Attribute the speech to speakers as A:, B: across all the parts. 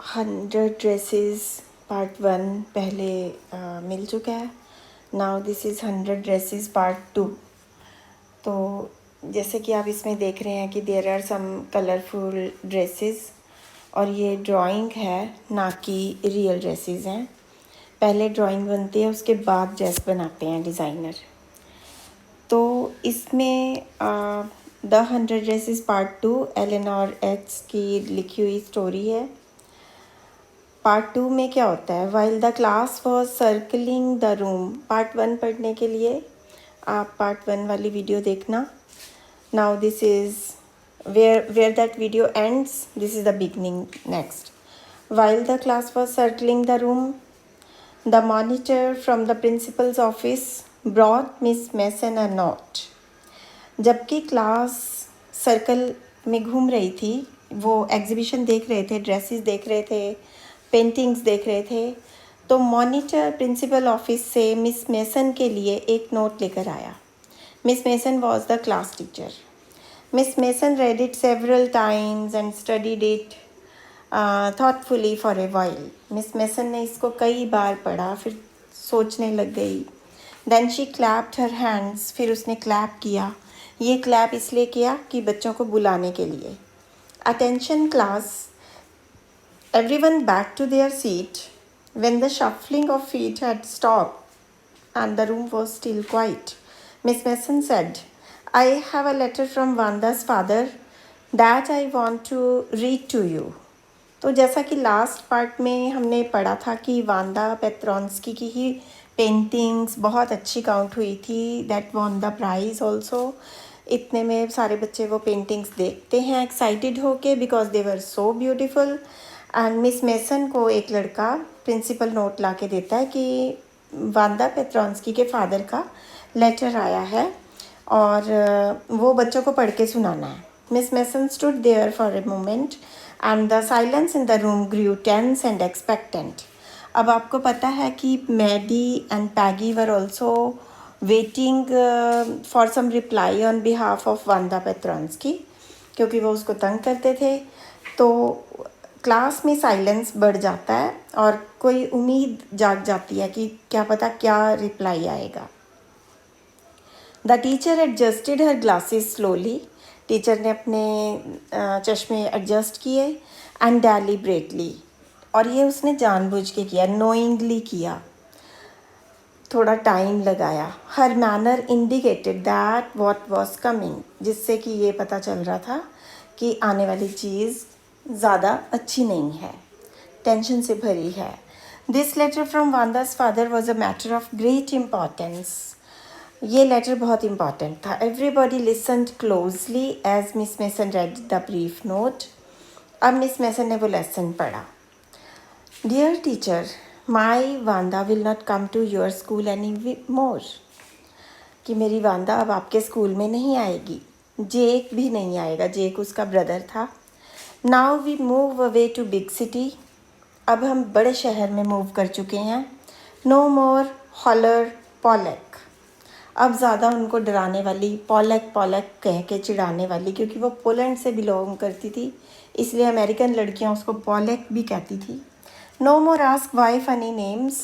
A: 100 dresses part 1 पहले मिल चुका है। Now this is 100 dresses part 2। तो जैसे कि आप इसमें देख रहे हैं कि there are some colourful dresses और ये ड्राइंग है, ना कि रियल ड्रेसेस हैं। पहले ड्राइंग बनती है, उसके बाद ड्रेस बनाते हैं डिज़ाइनर। तो इसमें the 100 dresses part 2 Eleanor x की लिखी हुई स्टोरी है। पार्ट 2 में क्या होता है? While the class was circling the room. Part 1 पढ़ने के लिए आप पार्ट 1 वाली वीडियो देखना। Now this is where that video ends, this is the beginning next. While the class was circling the room, the monitor from the principal's office brought Miss Mason a note. जबकि class circle में घूम रही थी, वो exhibition देख रहे थे, dresses देख रहे थे, पेंटिंग्स देख रहे थे, तो मॉनिटर प्रिंसिपल ऑफिस से मिस मेसन के लिए एक नोट लेकर आया। Miss mason was the class teacher. Miss mason read it several times and studied it thoughtfully for a while. Miss Mason ने इसको कई बार पढ़ा, फिर सोचने लग गई। Then she clapped her hands, फिर उसने क्लैप किया। ये क्लैप इसलिए किया कि बच्चों को बुलाने के लिए। Attention class, everyone back to their seat. When the shuffling of feet had stopped and the room was still quiet, Miss Mason said, I have a letter from Vanda's father that I want to read to you. तो जैसा कि last part में हमने पढ़ा था कि वांदा पेट्रोंस्की की ही पेंटिंग्स बहुत अच्छी काउंट हुई थी, that won the prize also. इतने में सारे बच्चे वो पेंटिंग्स देखते हैं एक्साइटेड होके, because they were so beautiful. And miss mason को एक लड़का प्रिंसिपल नोट ला के देता है कि वांदा पेट्रोंस्की के फादर का लेटर आया है और वो बच्चों को पढ़ के सुनाना है। Miss Mason stood there for a moment and the silence in the room grew tense and expectant. अब आपको पता है कि Maddie and Peggy were also waiting for some reply on behalf of Wanda Petronski, क्योंकि वो उसको तंग करते थे। तो क्लास में साइलेंस बढ़ जाता है और कोई उम्मीद जाग जाती है कि क्या पता क्या रिप्लाई आएगा। The teacher adjusted her glasses slowly. Teacher ने अपने चश्मे एडजस्ट किए एंड डेलिब्रेटली, और ये उसने जानबूझ के किया, नोइंगली किया, थोड़ा टाइम लगाया। Her manner indicated that what was coming, जिससे कि ये पता चल रहा था कि आने वाली चीज़ ज़्यादा अच्छी नहीं है, टेंशन से भरी है। This letter from Wanda's father was a matter of great importance. ये लेटर बहुत इम्पॉर्टेंट था। Everybody listened closely as Miss Mason read the brief note. अब मिस मेसन ने वो लेसन पढ़ा। Dear teacher, my Wanda will not come to your school any more. कि मेरी वांदा अब आपके स्कूल में नहीं आएगी। जेक भी नहीं आएगा, जेक उसका ब्रदर था। Now we move away to big city. अब हम बड़े शहर में मूव कर चुके हैं। No more holler Polack. अब ज़्यादा उनको डराने वाली, पॉलेक पॉलेक कह के चिढ़ाने वाली, क्योंकि वो पोलैंड से बिलोंग करती थी, इसलिए अमेरिकन लड़कियां उसको पॉलेक भी कहती थी। No more ask why funny names.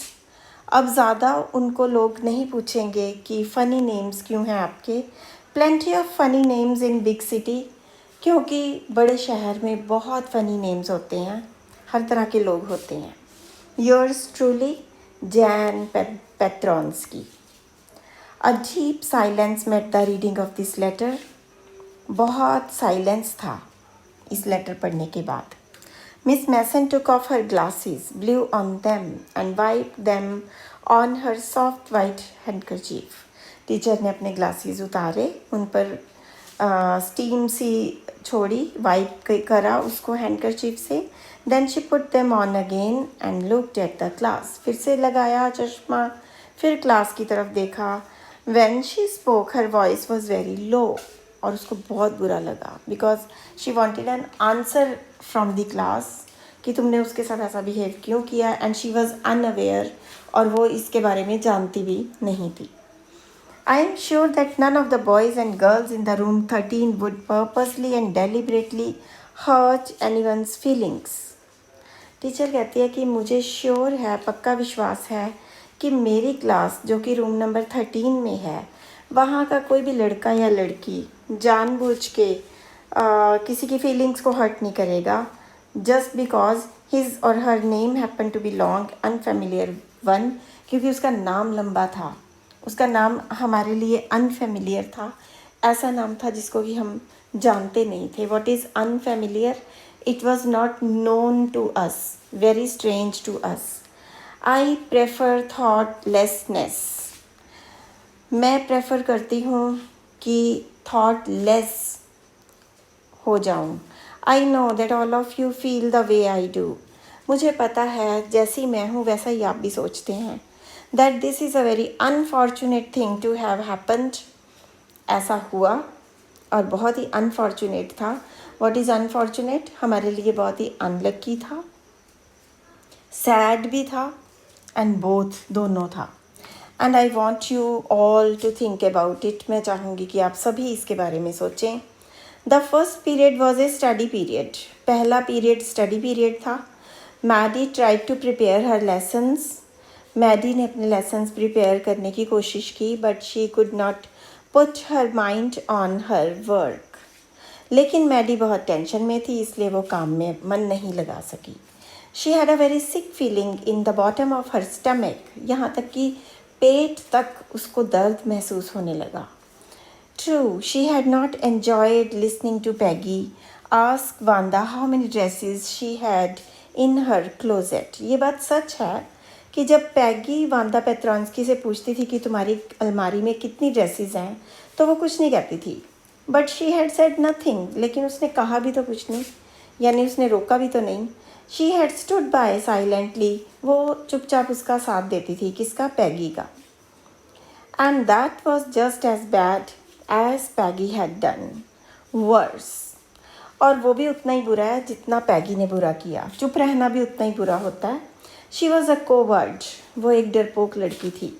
A: अब ज़्यादा उनको लोग नहीं पूछेंगे कि फ़नी नेम्स क्यों हैं आपके। Plenty of funny names in big city, क्योंकि बड़े शहर में बहुत फ़नी नेम्स होते हैं, हर तरह के लोग होते हैं। Yours truly, Jan Petronski. A deep silence met the reading of this letter. बहुत साइलेंस था इस लेटर पढ़ने के बाद। Miss Mason took off her glasses, blew on them and wiped them on her soft white handkerchief. Teacher ने अपने glasses उतारे, उन पर स्टीम सी छोड़ी, वाइप करा उसको हैंडकरचीफ से। Then she put them on again and looked at the class. फिर से लगाया चश्मा, फिर क्लास की तरफ देखा। When she spoke her voice was very low, और उसको बहुत बुरा लगा, because she wanted an answer from the class कि तुमने उसके साथ ऐसा बिहेव क्यों किया। एंड शी वॉज अनअवेयर, और वो इसके बारे में जानती भी नहीं थी। I am sure that none of the boys and girls in the room 13 would purposely and deliberately hurt anyone's feelings. Teacher कहती है कि मुझे श्योर है, पक्का विश्वास है कि मेरी क्लास जो कि रूम नंबर 13 में है, वहाँ का कोई भी लड़का या लड़की जानबूझ के किसी की फीलिंग्स को हर्ट नहीं करेगा just because his or her name happen to be long unfamiliar one, क्योंकि उसका नाम लंबा था, उसका नाम हमारे लिए अनफेमिलियर था, ऐसा नाम था जिसको कि हम जानते नहीं थे. What is unfamiliar? It was not known to us, very strange to us. I prefer thoughtlessness. मैं प्रेफर करती हूँ कि थॉटलेस हो जाऊँ. I know that all of you feel the way I do. मुझे पता है जैसी मैं हूँ वैसा ही आप भी सोचते हैं. That this is a very unfortunate thing to have happened. ऐसा हुआ और बहुत ही अनफॉर्चुनेट था. What is unfortunate? हमारे लिए बहुत ही अनलक्की था, सैड भी था, एंड बोथ, दोनों था. And I want you all to think about it. मैं चाहूँगी कि आप सभी इसके बारे में सोचें. The first period was a study period. पहला पीरियड स्टडी पीरियड था. Maddie tried to prepare her lessons. Maddie ने अपने लेसन्स प्रिपेयर करने की कोशिश की, but she could not put her mind on her work. लेकिन मैडी बहुत टेंशन में थी, इसलिए वो काम में मन नहीं लगा सकी. She had a very sick feeling in the bottom of her stomach. यहाँ तक कि पेट तक उसको दर्द महसूस होने लगा. True, she had not enjoyed listening to Peggy ask Wanda how many dresses she had in her closet. ये बात सच है कि जब पैगी वांदा पेट्रोंस्की से पूछती थी कि तुम्हारी अलमारी में कितनी ड्रेसेस हैं, तो वो कुछ नहीं कहती थी. But she had said nothing. लेकिन उसने कहा भी तो कुछ नहीं, यानी उसने रोका भी तो नहीं. She had stood by silently. वो चुपचाप उसका साथ देती थी. किसका? पैगी का. And that was just as bad as Peggy had done. Worse. और वो भी उतना ही बुरा है जितना पैगी ने बुरा किया. चुप रहना भी उतना ही बुरा होता है. She was a coward. वो एक डरपोक लड़की थी.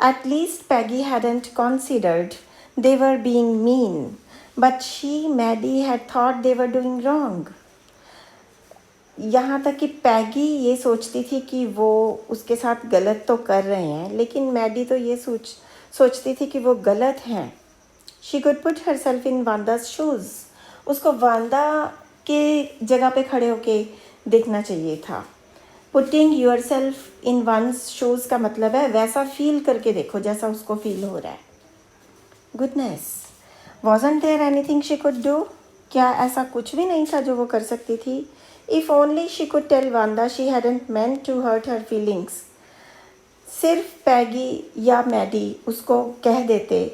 A: At least Peggy hadn't considered they were being mean, but she, Maddie, had thought they were doing wrong. यहाँ तक कि पैगी ये सोचती थी कि वो उसके साथ गलत तो कर रहे हैं, लेकिन मैडी तो ये सोचती थी कि वो गलत हैं. She could put herself in Wanda's shoes. उसको वांदा के जगह पे खड़े होके देखना चाहिए था. Putting yourself in one's shoes का मतलब है वैसा फील करके देखो जैसा उसको फील हो रहा है. Goodness, wasn't there anything she could do? क्या ऐसा कुछ भी नहीं था जो वो कर सकती थी? If only she could tell Wanda she hadn't meant to hurt her feelings. सिर्फ पैगी या मैडी उसको कह देते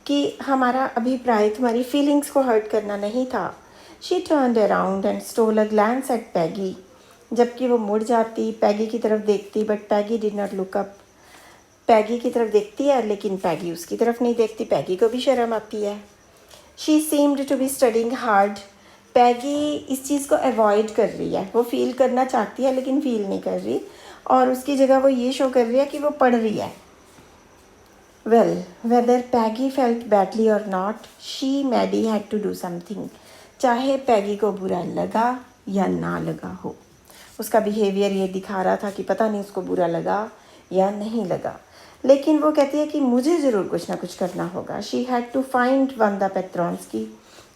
A: कि हमारा अभिप्राय तुम्हारी फीलिंग्स को हर्ट करना नहीं था. She turned around and stole a glance at Peggy. जबकि वो मुड़ जाती, पैगी की तरफ देखती, but Peggy did not look up. Peggy की तरफ देखती है लेकिन पैगी उसकी तरफ नहीं देखती. पैगी को भी शर्म आती है. She seemed to be studying hard. Peggy इस चीज़ को अवॉइड कर रही है. वो फील करना चाहती है लेकिन फील नहीं कर रही, और उसकी जगह वो ये शो कर रही है कि वो पढ़ रही है. Well, whether Peggy felt badly or not, she, Maddie, had to do something. चाहे पैगी को बुरा लगा या ना लगा हो, उसका बिहेवियर ये दिखा रहा था कि पता नहीं उसको बुरा लगा या नहीं लगा, लेकिन वो कहती है कि मुझे ज़रूर कुछ ना कुछ करना होगा. She had to find Wanda Petronsky.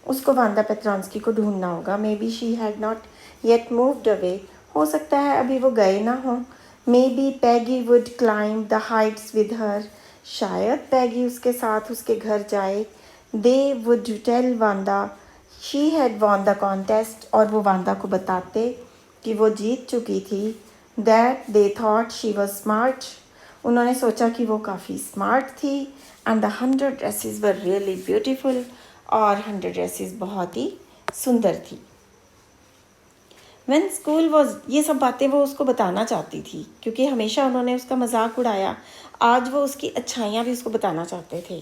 A: उसको वांदा पेट्रोंस्की को ढूंढना होगा. May be she had not yet moved away. हो सकता है अभी वो गए ना हों. May be Peggy would climb the Heights with her. शायद पैगी उसके साथ उसके घर जाए. दे वुड टेल वांदा she had won the contest, और वो वांदा को बताते कि वो जीत चुकी थी. That they thought she was smart. उन्होंने सोचा कि वो काफ़ी स्मार्ट थी. And the 100 dresses were really beautiful. और 100 ड्रेसेस बहुत ही सुंदर थी. व्हेन स्कूल वॉज, ये सब बातें वो उसको बताना चाहती थी क्योंकि हमेशा उन्होंने उसका मजाक उड़ाया. आज वो उसकी अच्छाइयाँ भी उसको बताना चाहते थे.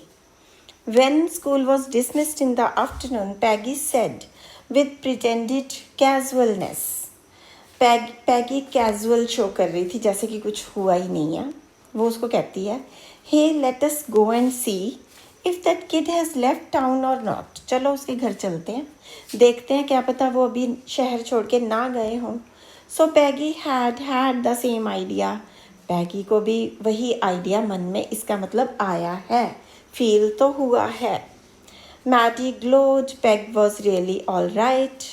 A: When school was dismissed in the afternoon, Peggy said with pretended casualness. Peggy casual show कर रही थी, जैसे कि कुछ हुआ ही नहीं है. वो उसको कहती है, hey let us go and see if that kid has left town or not. चलो उसके घर चलते हैं, देखते हैं, क्या पता वो अभी शहर छोड़ के ना गए हों. सो पैगी हैड द सेम आइडिया, पैगी को भी वही आइडिया मन में इसका मतलब आया है, फील तो हुआ है। Maddie glowed. Peg was really all right.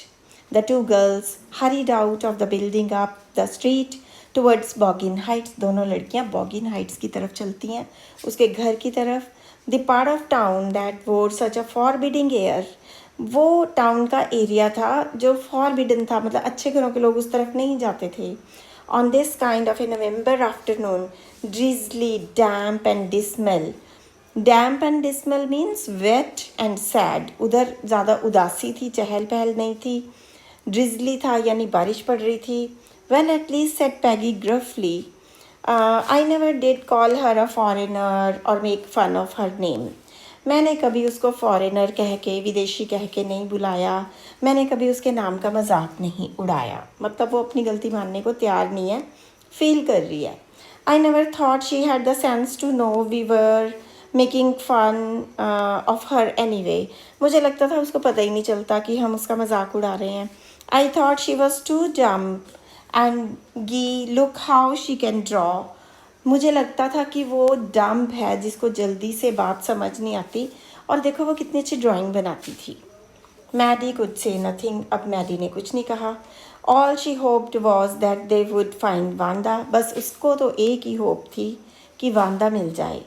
A: The two girls hurried out of the building up the street towards Boggin Heights. दोनों लड़कियां Boggin Heights की तरफ चलती हैं, उसके घर की तरफ। The part of town that wore such a forbidding air. वो टाउन का एरिया था जो फॉरबिडन था, मतलब अच्छे घरों के लोग उस तरफ नहीं जाते थे। On this kind of a November afternoon, drizzly, damp and dismal. Damp and dismal means wet and sad. उधर ज़्यादा उदासी थी, चहल पहल नहीं थी। ड्रिजली था यानी बारिश पड़ रही थी। Well at least said Peggy gruffly, I never did call her a foreigner or make fun of her name. मैंने कभी उसको फॉरेनर कह के, विदेशी कह के नहीं बुलाया, मैंने कभी उसके नाम का मजाक नहीं उड़ाया। मतलब वो अपनी गलती मानने को तैयार नहीं है, फील कर रही है। I never thought she had the sense to know we were making fun of her anyway. मुझे लगता था उसको पता ही नहीं चलता कि हम उसका मजाक उड़ा रहे हैं। I thought she was to jump and gee look how she can draw. मुझे लगता था कि वो डम्प है, जिसको जल्दी से बात समझ नहीं आती, और देखो वो कितनी अच्छी ड्राइंग बनाती थी। Maddie could say nothing. अब मैडी ने कुछ नहीं कहा। All she hoped was that they would find Wanda. बस उसको तो एक ही होप थी कि वांदा मिल जाए।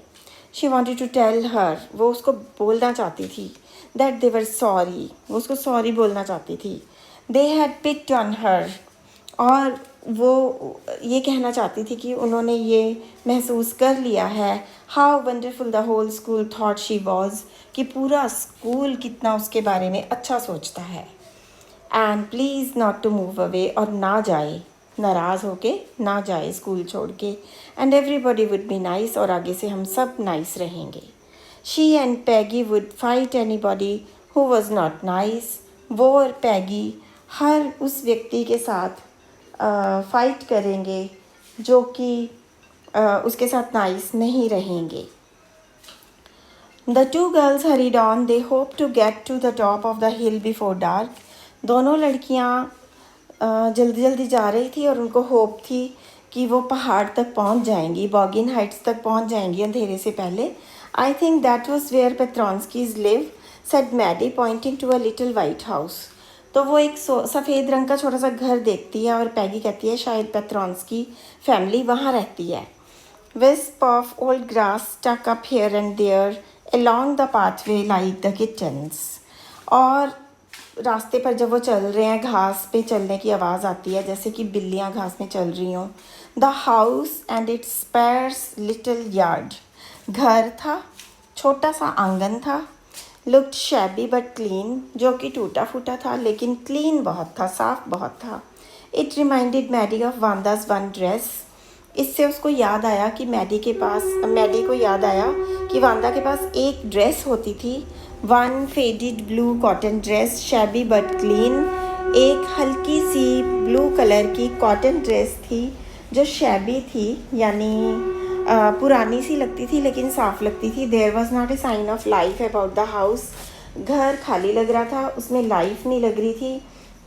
A: She wanted to tell her, वो उसको बोलना चाहती थी, दैट दे वर सॉरी, वो उसको सॉरी बोलना चाहती थी। They had picked on her, और वो ये कहना चाहती थी कि उन्होंने ये महसूस कर लिया है। How wonderful the whole school thought she was, कि पूरा स्कूल कितना उसके बारे में अच्छा सोचता है। And please not to move away, और ना जाए, नाराज़ होके ना जाए स्कूल छोड़ के। And everybody would be nice, और आगे से हम सब नाइस रहेंगे। She and Peggy would fight anybody who was not nice. वो और पैगी हर उस व्यक्ति के साथ फाइट करेंगे जो कि उसके साथ नाइस नहीं रहेंगे। The two girls hurried on, they hope to get to the top of the hill before dark. दोनों लड़कियां जल्दी जल्दी जा रही थी और उनको होप थी कि वो पहाड़ तक पहुंच जाएंगी, बॉगिन हाइट्स तक पहुंच जाएंगी अंधेरे से पहले। I think that was where Petronskis live, said Maddie pointing to a little white house. तो वो एक सफ़ेद रंग का छोटा सा घर देखती है, और पैगी कहती है शायद पेट्रॉन्स्की फैमिली वहाँ रहती है। wisp of old grass stuck up here and there along the pathway like the kittens। और रास्ते पर जब वो चल रहे हैं, घास पे चलने की आवाज़ आती है जैसे कि बिल्लियाँ घास में चल रही हों। The house and its sparse little yard, घर था, छोटा सा आंगन था। लुक्ड शैबी बट क्लीन, जो कि टूटा फूटा था लेकिन क्लीन बहुत था, साफ बहुत था। It reminded Maddie of Wanda's one dress. इससे उसको याद आया कि मैडी को याद आया कि वांदा के पास एक ड्रेस होती थी, one faded blue cotton dress, shabby but clean. एक हल्की सी ब्लू कलर की कॉटन ड्रेस थी जो शैबी थी, यानी पुरानी सी लगती थी लेकिन साफ़ लगती थी। There was not a sign of life about the house. घर खाली लग रहा था, उसमें लाइफ नहीं लग रही थी।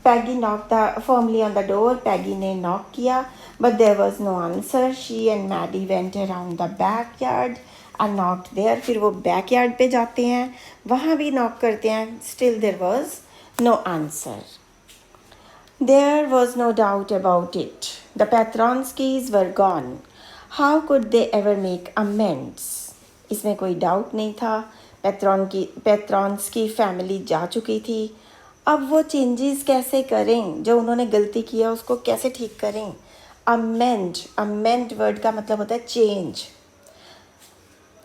A: Peggy knock firmly on the door, Peggy ने नॉक किया, but there was no answer. She and Maddie went around the back yard and knocked there. फिर वो बैक यार्ड पे जाते हैं, वहाँ भी नॉक करते हैं, still there was no answer. There was no doubt about it. The Petronskis were gone. How could they ever make amends? इसमें कोई डाउट नहीं था, पेट्रॉन्स्की फैमिली जा चुकी थी। अब वो चेंजेस कैसे करें, जो उन्होंने गलती किया उसको कैसे ठीक करें। अमेंड वर्ड का मतलब होता है चेंज,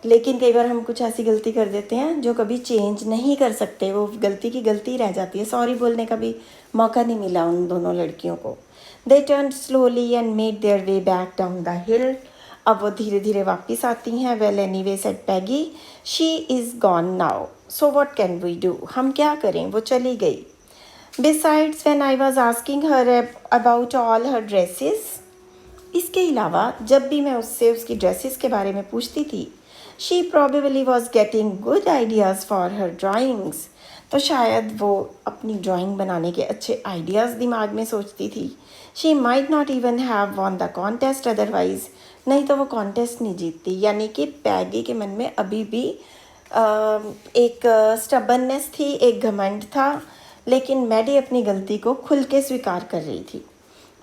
A: लेकिन कई बार हम कुछ ऐसी गलती कर देते हैं जो कभी चेंज नहीं कर सकते, वो गलती की गलती रह जाती है। सॉरी बोलने का भी मौका नहीं मिला उन दोनों लड़कियों को। They turn slowly and made their way back down the hill. अब वो धीरे धीरे वापस आती हैं। Well anyway said Peggy, she is gone now, so what can we do, हम क्या करें, वो चली गई। Besides when I was asking her about all her dresses, इसके अलावा जब भी मैं उससे उसकी ड्रेसेस के बारे में पूछती थी, she probably was getting good ideas for her drawings, तो शायद वो अपनी ड्राइंग बनाने के अच्छे आइडियाज़ दिमाग में सोचती थी. She might not even have won the contest otherwise, नहीं तो वो कॉन्टेस्ट नहीं जीतती. यानी कि पैगी के मन में अभी भी एक स्टबननेस थी, एक घमंड था, लेकिन मैडी अपनी गलती को खुल के स्वीकार कर रही थी.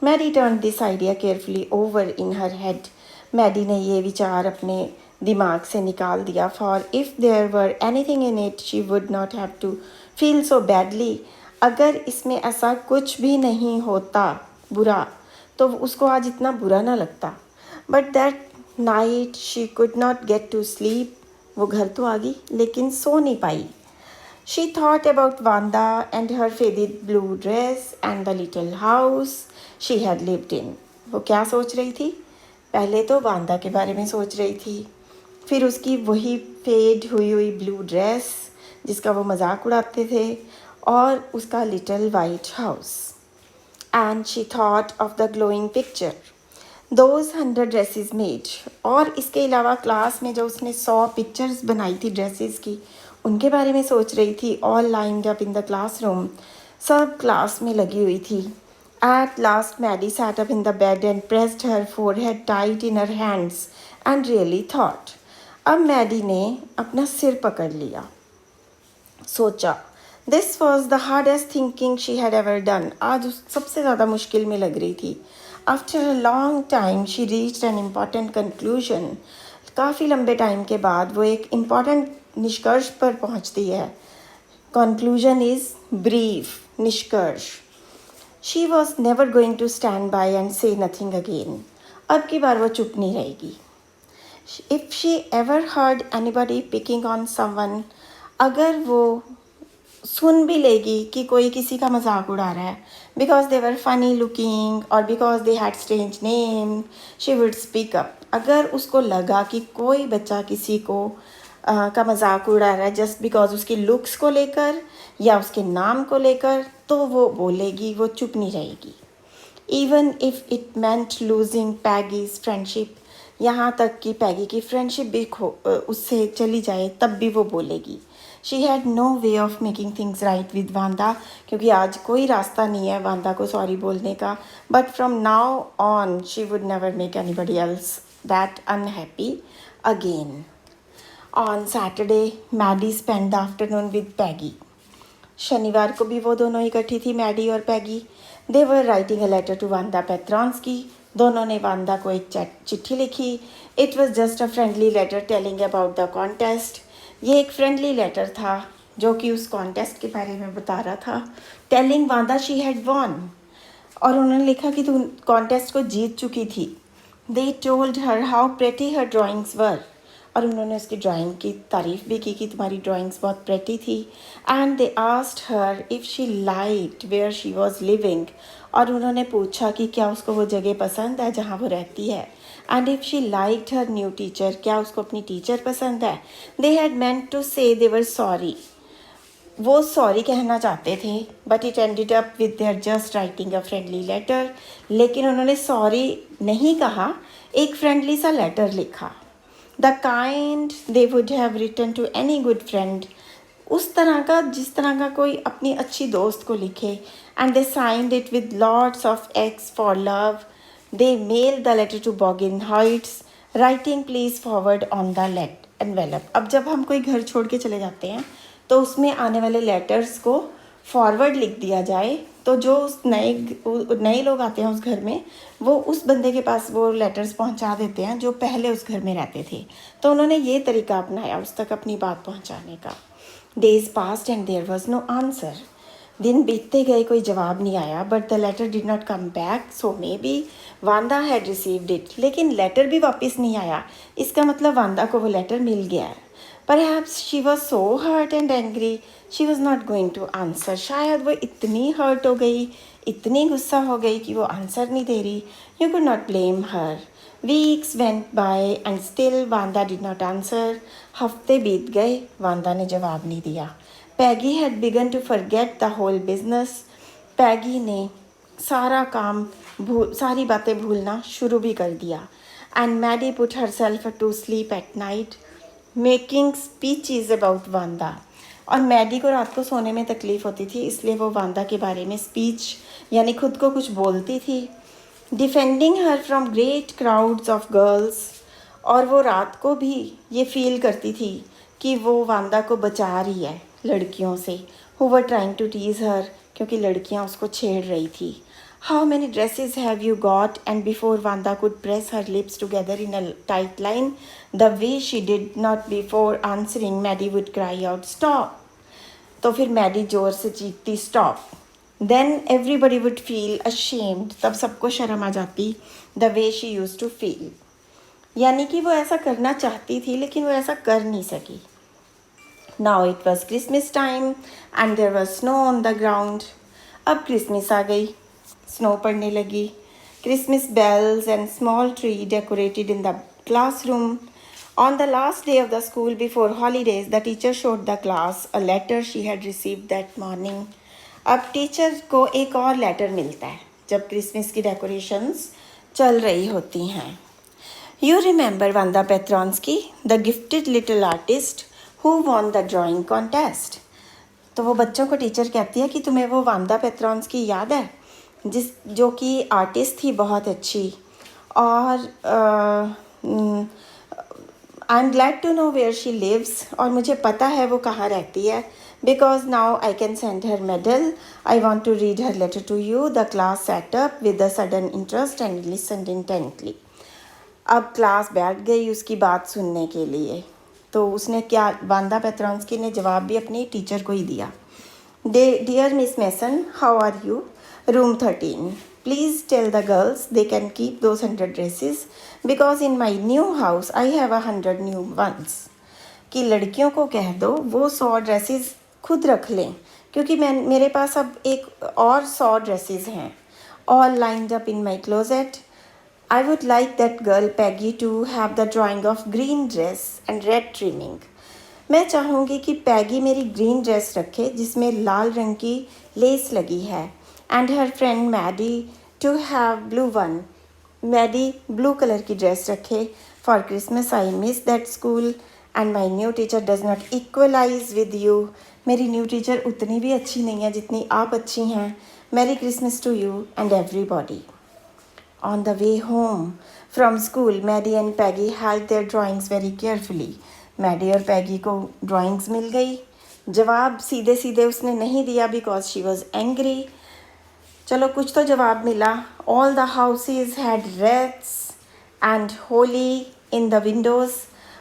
A: Maddie turn this idea carefully over in her head. Maddie ने ये विचार अपने दिमाग से निकाल दिया. For if there were anything in it she would not have to feel so badly. अगर इसमें ऐसा कुछ भी नहीं होता बुरा, तो उसको आज इतना बुरा ना लगता. But that night she could not get to sleep. वो घर तो आ गई लेकिन सो नहीं पाई. She thought about Wanda and her faded blue dress and the little house she had lived in. वो क्या सोच रही थी? पहले तो वांदा के बारे में सोच रही थी, फिर उसकी वही फेड हुई ब्लू ड्रेस जिसका वो मजाक उड़ाते थे, और उसका little white house. And she thought of the glowing picture. Those 100 dresses made. और इसके अलावा क्लास में जो उसने 100 पिक्चर्स बनाई थी ड्रेसेस की, उनके बारे में सोच रही थी. All lined up in the classroom. सब क्लास में लगी हुई थी. At last Maddie sat up in the bed and pressed her forehead tight in her hands and really thought. अब मैडी ने अपना सिर पकड़ लिया. सोचा. This was the hardest thinking she had ever done. आज सबसे ज़्यादा मुश्किल में लग रही थी. After a long time she reached an important conclusion. काफ़ी लंबे टाइम के बाद वो एक important निष्कर्ष पर पहुंचती है. Conclusion is brief. निष्कर्ष. She was never going to stand by and say nothing again. अब की बार वो चुप नहीं रहेगी. If she ever heard anybody picking on someone, अगर वो सुन भी लेगी कि कोई किसी का मजाक उड़ा रहा है, because they were funny looking और because they had strange name, she would speak up. अगर उसको लगा कि कोई बच्चा किसी को का मजाक उड़ा रहा है जस्ट बिकॉज उसकी लुक्स को लेकर या उसके नाम को लेकर, तो वो बोलेगी, वो चुप नहीं रहेगी. Even if it meant losing Peggy's friendship, यहाँ तक कि पैगी की फ्रेंडशिप भी उससे चली जाए, तब भी वो बोलेगी. She had no way of making things right with Wanda, क्योंकि आज कोई रास्ता नहीं है वांदा को सॉरी बोलने का. But from now on she would never make anybody else that unhappy again. On Saturday Maddie spend the afternoon with Peggy. शनिवार को भी वो दोनों इकट्ठी थी, मैडी और Peggy. They were writing a letter to Wanda Petronski. दोनों ने वांदा को एक चिट्ठी लिखी. It was just a friendly letter telling about the contest. ये एक फ्रेंडली लेटर था जो कि उस कॉन्टेस्ट के बारे में बता रहा था. टेलिंग वांदा शी हैड वॉन, और उन्होंने लिखा कि तू कॉन्टेस्ट को जीत चुकी थी. They told her how pretty her drawings were, और उन्होंने उसकी ड्राइंग की तारीफ़ भी की कि तुम्हारी ड्राइंग्स बहुत प्रेटी थी. And they asked her if she liked where she was living, और उन्होंने पूछा कि क्या उसको वो जगह पसंद है जहाँ वो रहती है. And if she liked her new teacher, क्या उसको अपनी टीचर पसंद है. दे हैड मेंट टू से दे वर सॉरी, वो सॉरी कहना चाहते थे, but it ended up with their just writing a friendly letter. लेकिन उन्होंने सॉरी नहीं कहा, एक फ्रेंडली सा लेटर लिखा. The kind they would have written to any good friend, उस तरह का जिस तरह का कोई अपनी अच्छी दोस्त को लिखे. And they signed it with lots of X for love. They mail the letter to Boggins Heights writing please forward on the envelope. अब जब हम कोई घर छोड़ के चले जाते हैं तो उसमें आने वाले लेटर्स को फॉरवर्ड लिख दिया जाए, तो जो उस नए लोग आते हैं उस घर में, वो उस बंदे के पास वो लेटर्स पहुंचा देते हैं जो पहले उस घर में रहते थे. तो उन्होंने ये तरीका अपनाया उस तक अपनी बात पहुंचाने का. Days passed and there was no answer. दिन बीतते गए, कोई जवाब नहीं आया. But the letter did not come back, so maybe Wanda had received it. लेकिन लेटर भी वापस नहीं आया, इसका मतलब वांदा को वो लेटर मिल गया है. Perhaps she was so hurt and angry, she was not going to answer. शायद वो इतनी हर्ट हो गई, इतनी गुस्सा हो गई कि वो आंसर नहीं दे रही. You could not blame her. Weeks went by and still Wanda did not answer. हफ्ते बीत गए, वांदा ने जवाब नहीं दिया. Peggy had begun to forget the whole business. पैगी ने सारा काम सारी बातें भूलना शुरू भी कर दिया. And Maddie put herself to sleep at night, making speeches about Wanda. और मैडी को रात को सोने में तकलीफ़ होती थी, इसलिए वो वांदा के बारे में स्पीच यानी खुद को कुछ बोलती थी, defending her from great crowds of girls. और वो रात को भी ये फील करती थी कि वो वांदा को बचा रही है लड़कियों से, who were trying to tease her, क्योंकि लड़कियां उसको छेड़ रही थी। How many dresses have you got? And before Wanda could press her lips together in a tight line the way she did not before answering, Maddie would cry out stop. तो फिर Maddie जोर से चीखती stop. Then everybody would feel ashamed, तब सबको शर्म आ जाती, the way she use to feel, यानी कि वो ऐसा करना चाहती थी लेकिन वो ऐसा कर नहीं सकी। Now it was Christmas time and there was snow on the ground. अब क्रिसमस आ गई, स्नो पड़ने लगी। Christmas bells and small tree decorated in the classroom. On the last day of the school before holidays, the teacher showed the class a letter she had received that morning. अब teacher को एक और letter मिलता है जब Christmas की decorations चल रही होती हैं। You remember Vanda Petronsky, the gifted little artist who won the drawing contest. तो वो बच्चों को टीचर कहती है कि तुम्हें वो वांदा पेट्रॉन्स्की याद है, जो कि आर्टिस्ट थी बहुत अच्छी, और I am glad to know where she lives, और मुझे पता है वो कहाँ रहती है, because now I can send her medal. I want to read her letter to you. The class set up with a sudden interest and listened intently. अब class बैठ गई उसकी बात सुनने के लिए। तो उसने क्या, वांदा पेट्रॉन्स्की ने जवाब भी अपनी टीचर को ही दिया। Dear Miss Mason, how are you? Room 13, please tell the girls they can keep those 100 dresses because in my new house I have 100 new ones. कि लड़कियों को कह दो वो 100 ड्रेसेस खुद रख लें, क्योंकि मेरे पास अब एक और 100 ड्रेसेस हैं, all lined up in my closet. I would like that girl Peggy to have the drawing of green dress and red trimming. मैं चाहूँगी कि पैगी मेरी ग्रीन ड्रेस रखे जिसमें लाल रंग की लेस लगी है, and her friend Maddie to have blue one. मैडी ब्लू कलर की ड्रेस रखे। For Christmas I miss that school and my new teacher does not equalize with you. मेरी न्यू टीचर उतनी भी अच्छी नहीं है जितनी आप अच्छी हैं। Merry Christmas to you and everybody. On the way home from school, Maddie and Peggy held their drawings very carefully. Maddie और Peggy को drawings मिल गई। जवाब सीधे सीधे उसने नहीं दिया because she was angry. चलो कुछ तो जवाब मिला। All the houses had wreaths and holly in the windows.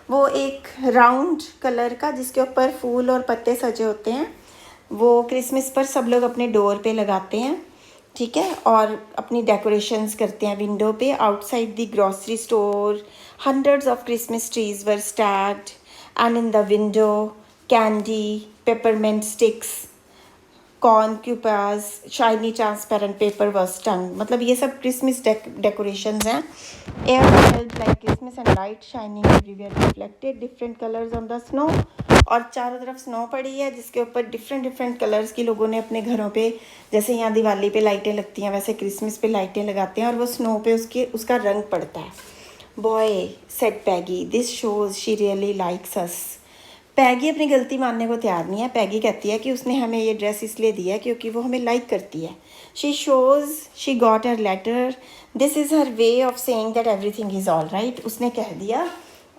A: वो एक राउंड कलर का जिसके ऊपर फूल और पत्ते सजे होते हैं, वो क्रिसमस पर सब लोग अपने डोर पे लगाते हैं, ठीक है, और अपनी डेकोरेशंस करते हैं विंडो पे। Outside the grocery store hundreds of Christmas trees were stacked and in the window candy, peppermint sticks, cornucopias, shiny transparent paper were strung. मतलब ये सब क्रिसमस डेकोरेशंस हैं। Air felt like Christmas and light shining everywhere reflected different colours on the snow. और चारों तरफ snow पड़ी है जिसके ऊपर डिफरेंट कलर्स की लोगों ने अपने घरों पे, जैसे यहाँ दिवाली पे लाइटें लगती हैं वैसे क्रिसमस पे लाइटें लगाते हैं, और वो स्नो पे उसका रंग पड़ता है। Boy said Peggy, this shows she really likes us. Peggy अपनी गलती मानने को तैयार नहीं है। पैगी कहती है कि उसने हमें ये ड्रेस इसलिए दी है क्योंकि वो हमें लाइक करती है। She shows she got her letter, this is her way of saying that everything is all right. उसने कह दिया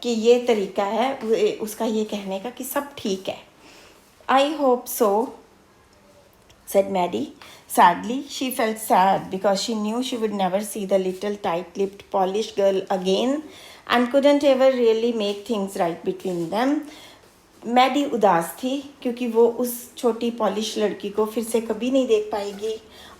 A: कि ये तरीका है उसका ये कहने का कि सब ठीक है। I hope so said Maddie. Sadly, she felt sad because she knew she would never see the little tight-lipped, polished girl again and couldn't ever really make things right between them. Maddie उदास थी क्योंकि वो उस छोटी polish लड़की को फिर से कभी नहीं देख पाएगी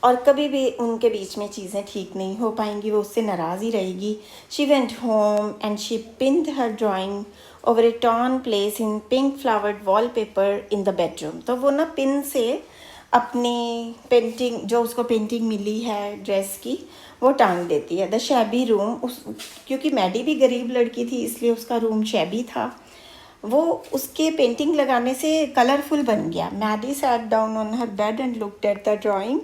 A: और कभी भी उनके बीच में चीज़ें ठीक नहीं हो पाएंगी, वो उससे नाराज़ ही रहेगी। She went home and she pinned her drawing over A torn place in pink flowered wallpaper in the bedroom. तो वो ना पिन से अपनी पेंटिंग, जो उसको पेंटिंग मिली है ड्रेस की, वो टांग देती है। द शैबी रूम, क्योंकि मैडी भी गरीब लड़की थी इसलिए उसका रूम शैबी था, वो उसके पेंटिंग लगाने से कलरफुल बन गया। Maddie sat down on her bed and looked at the drawing.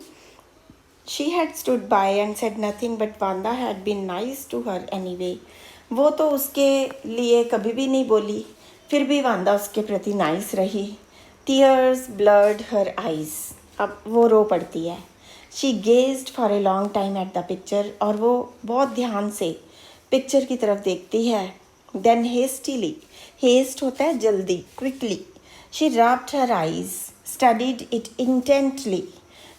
A: She had stood by and said nothing but Wanda had been nice to her anyway. वो तो उसके लिए कभी भी नहीं बोली, फिर भी वांदा उसके प्रति नाइस रही। Tears blurred her eyes. अब वो रो पड़ती है. She gazed for a long time at the picture. और वो बहुत ध्यान से पिक्चर की तरफ देखती है. Then hastily, haste होता है जल्दी, quickly. She rubbed her eyes, studied it intently.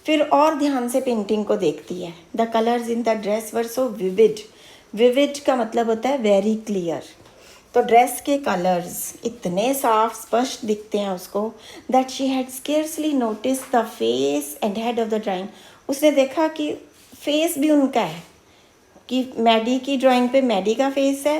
A: फिर और ध्यान से पेंटिंग को देखती है. The colors in the dress were so vivid. Vivid का मतलब होता है very clear. तो ड्रेस के कलर्स इतने साफ स्पष्ट दिखते हैं उसको that she had scarcely notice the face and head of the drawing. उसने देखा कि फेस भी उनका है, कि मैडी की ड्राइंग पे मैडी का फेस है,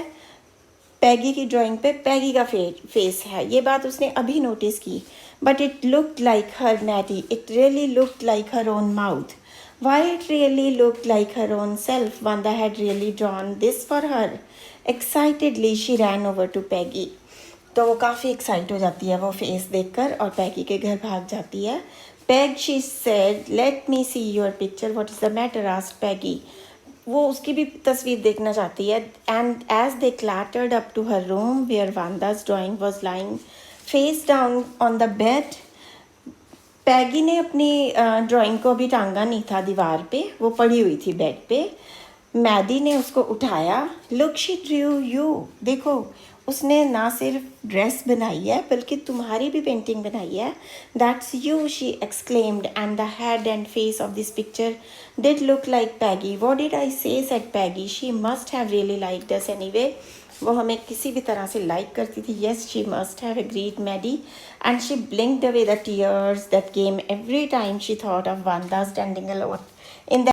A: पैगी की ड्राइंग पे पैगी का फेस है. ये बात उसने अभी नोटिस की. But it looked like her Maddie, it really looked like her own mouth. Why it really looked like her own self. Wanda had really drawn this for her. Excitedly she ran over to Peggy. तो वो काफ़ी excite हो जाती है वो face देखकर और पैगी के घर भाग जाती है. Peg, she said, let me see your picture. What is the matter? asked Peggy. वो उसकी भी तस्वीर देखना चाहती है. And as they clattered up to her room where Wanda's drawing was lying face down on the bed, पैगी ने अपनी drawing को अभी टांगा नहीं था दीवार पे, वो पड़ी हुई थी बेड पे. मैडी ने उसको उठाया. Look she Drew you. देखो उसने ना सिर्फ ड्रेस बनाई है बल्कि तुम्हारी भी पेंटिंग बनाई है. That's you, she exclaimed, and the head and face of this picture did look like Peggy. What did I say, said Peggy. She must have really liked us anyway. वो हमें किसी भी तरह से लाइक करती थी. Yes, she must have agreed Maddie. And she blinked away the tears that came every time she thought of Wanda standing alone.